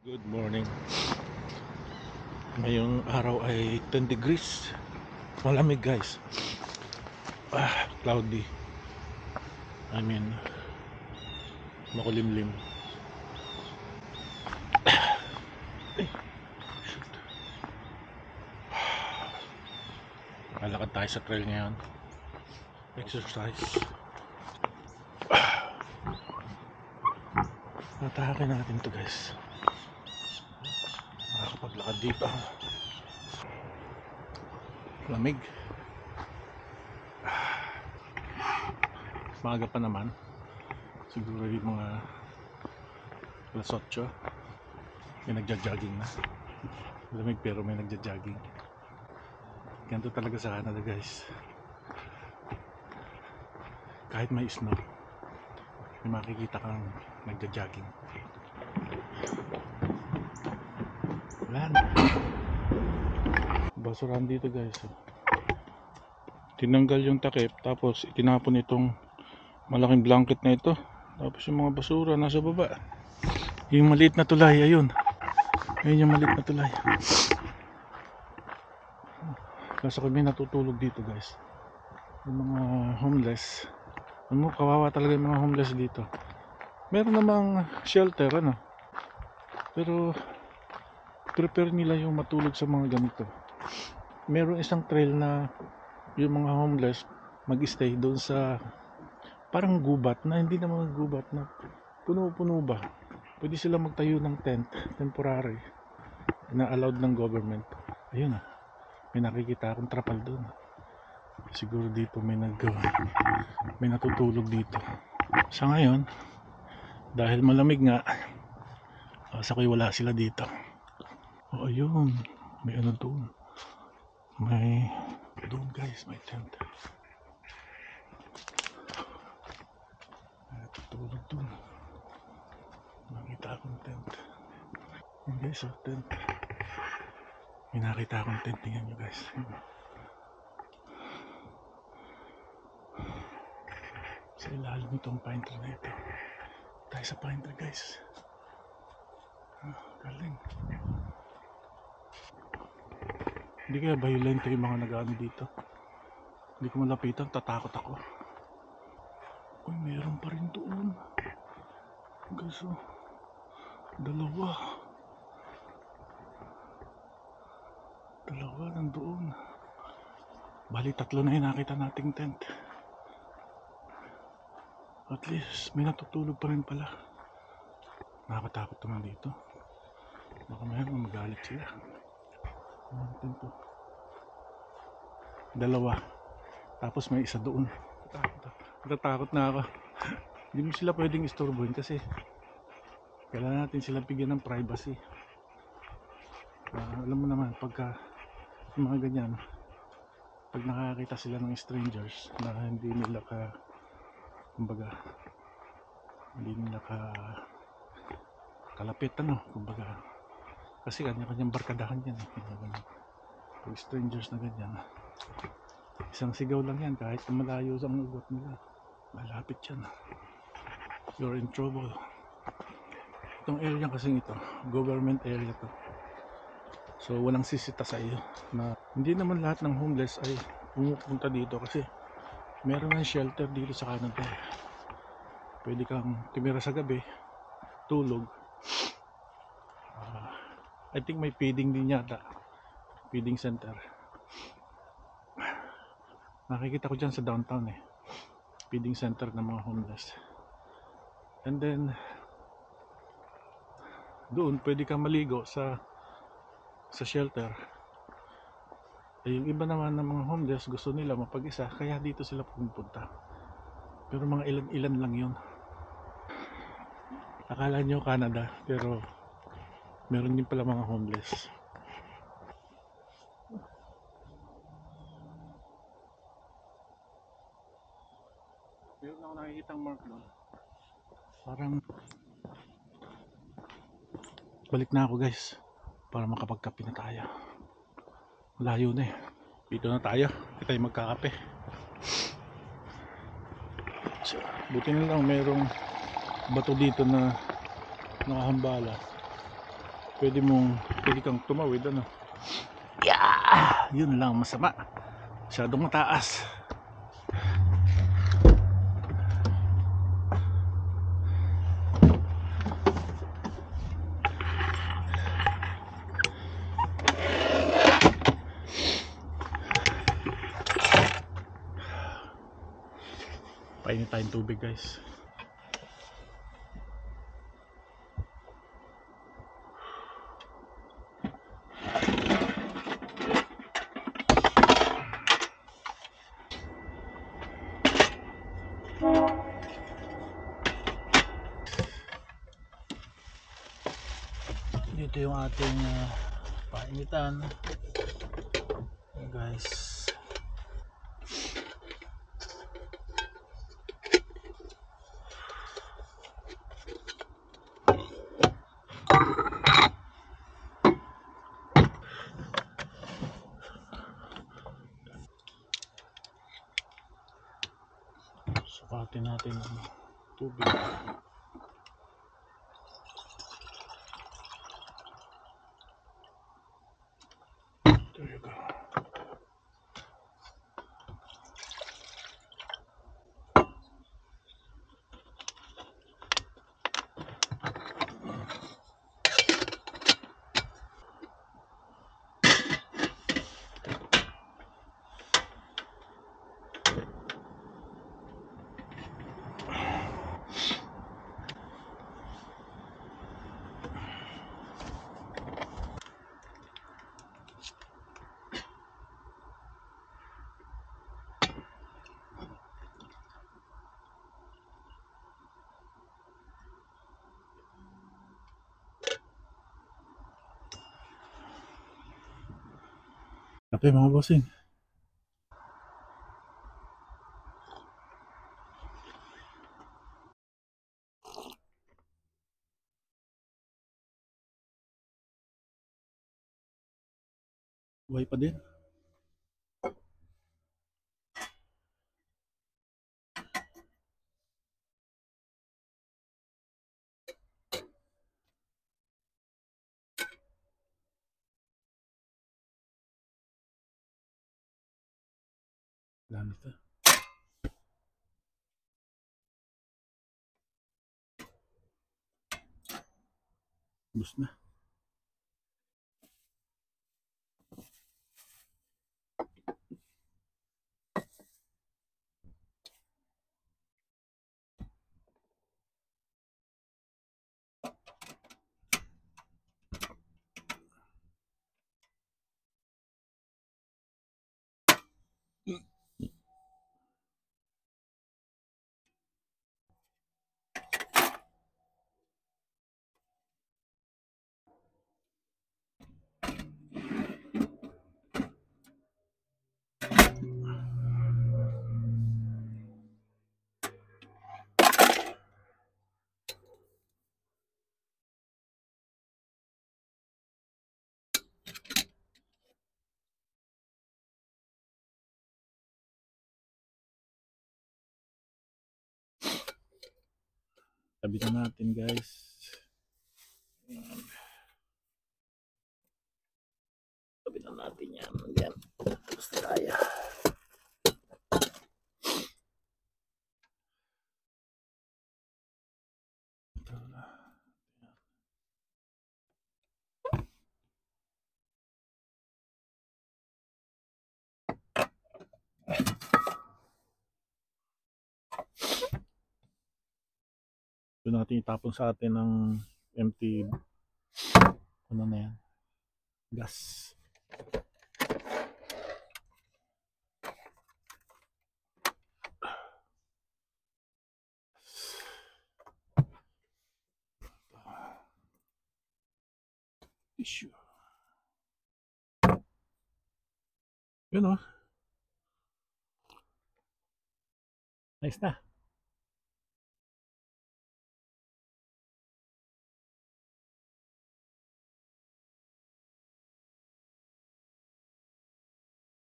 Good morning. Ngayong araw ay 10 degrees. Malamig guys. Cloudy. I mean, makulimlim. Shoot. Lalakad tayo sa trail ngayon. Exercise. Natahakin natin to guys. Nakakapaglakad dito. Lamig. Maaga pa naman. Siguro yung mga alas 8. May nagja-jogging na. Lamig pero may nagja-jogging. Ganito talaga sa Canada guys. Kahit may snow, may makikita kang nagja-jogging. Wala na. Basurahan dito guys. Tinanggal yung takip tapos itinapon itong malaking blanket na ito. Tapos yung mga basura nasa baba. Yung maliit na tulay, ayun. Ayun yung maliit na tulay. Kasi kami natutulog dito guys. Yung mga homeless. Ano, kawawa talaga yung mga homeless dito. Meron namang shelter ano. Pero prepare nila yung matulog sa mga ganito. Meron isang trail na yung mga homeless mag-stay doon sa parang gubat na hindi naman gubat na puno-puno ba. Pwede sila magtayo ng tent, temporary, na allowed ng government. Ayun may nakikita akong trapal doon. Siguro dito may natutulog dito. Sa ngayon, dahil malamig nga, sakoy wala sila dito. O ayun, may ano doon. May doon guys, may tent. Natutulog doon. Nakita akong tent. Yun guys, tent. May nakita akong tent. Tingnan nyo guys. Sa ilalim nitong pine tree na ito. Tayo sa pine tree guys. Galing. Hindi kaya violent yung mga nag-ano dito. Hindi ko malapitan, tatakot ako. Uy, meron pa rin doon. Guys, dalawa nandoon. Bali, 3 na yung nakita nating tent. At least, may natutulog pa rin pala. Nakakatakot naman dito. Baka mayroon magalit sila. Ito. 2. Tapos may isa doon. Natatakot na ako. Hindi mo sila pwedeng istorbohin kasi kailangan natin sila bigyan ng privacy. Alam mo naman pagka mga ganyan, pag nakakita sila ng strangers na hindi nila kumbaga hindi nila kalapit kumbaga kasi kanya-kanyang barkadahan yan pag strangers na ganyan, isang sigaw lang yan kahit malayo sa ugot nila, malapit yan, you're in trouble. Itong area kasing ito, government area to, so walang sisita sa iyo. Na hindi naman lahat ng homeless ay pumupunta dito kasi meron ng shelter dito sa Canada. Pwede kang tumira sa gabi, tulog. I think may feeding din yata, feeding center. Nakikita ko dyan sa downtown feeding center ng mga homeless. And then doon pwede kang maligo sa shelter. Yung iba naman ng mga homeless gusto nila mapag-isa, kaya dito sila pupunta. Pero mga ilan lang yun. Akala nyo Canada, pero meron din pala mga homeless. Meron ako nakikitang mark doon. Parang balik na ako guys para makapagkape na tayo. Layo na dito na tayo, hindi tayo magkakape. So, buti na lang merong bato dito na nakahambala. pwede kang tumawid, ano. Yeah! Yun lang masama. Masyadong mataas. Painit tayong tubig, guys. Dito yung ating painitan, guys. Sukatin natin ang tubig. There you go. Kape mga bossing. Buhay pa din. Dami ito. Bus na. Tabi na natin, guys. Ayan. Tabi na natin yan. Ayan. Basta tayo. Doon natin itapon sa atin ng empty ano na yan, gas. Issue. Yun o. Nice na.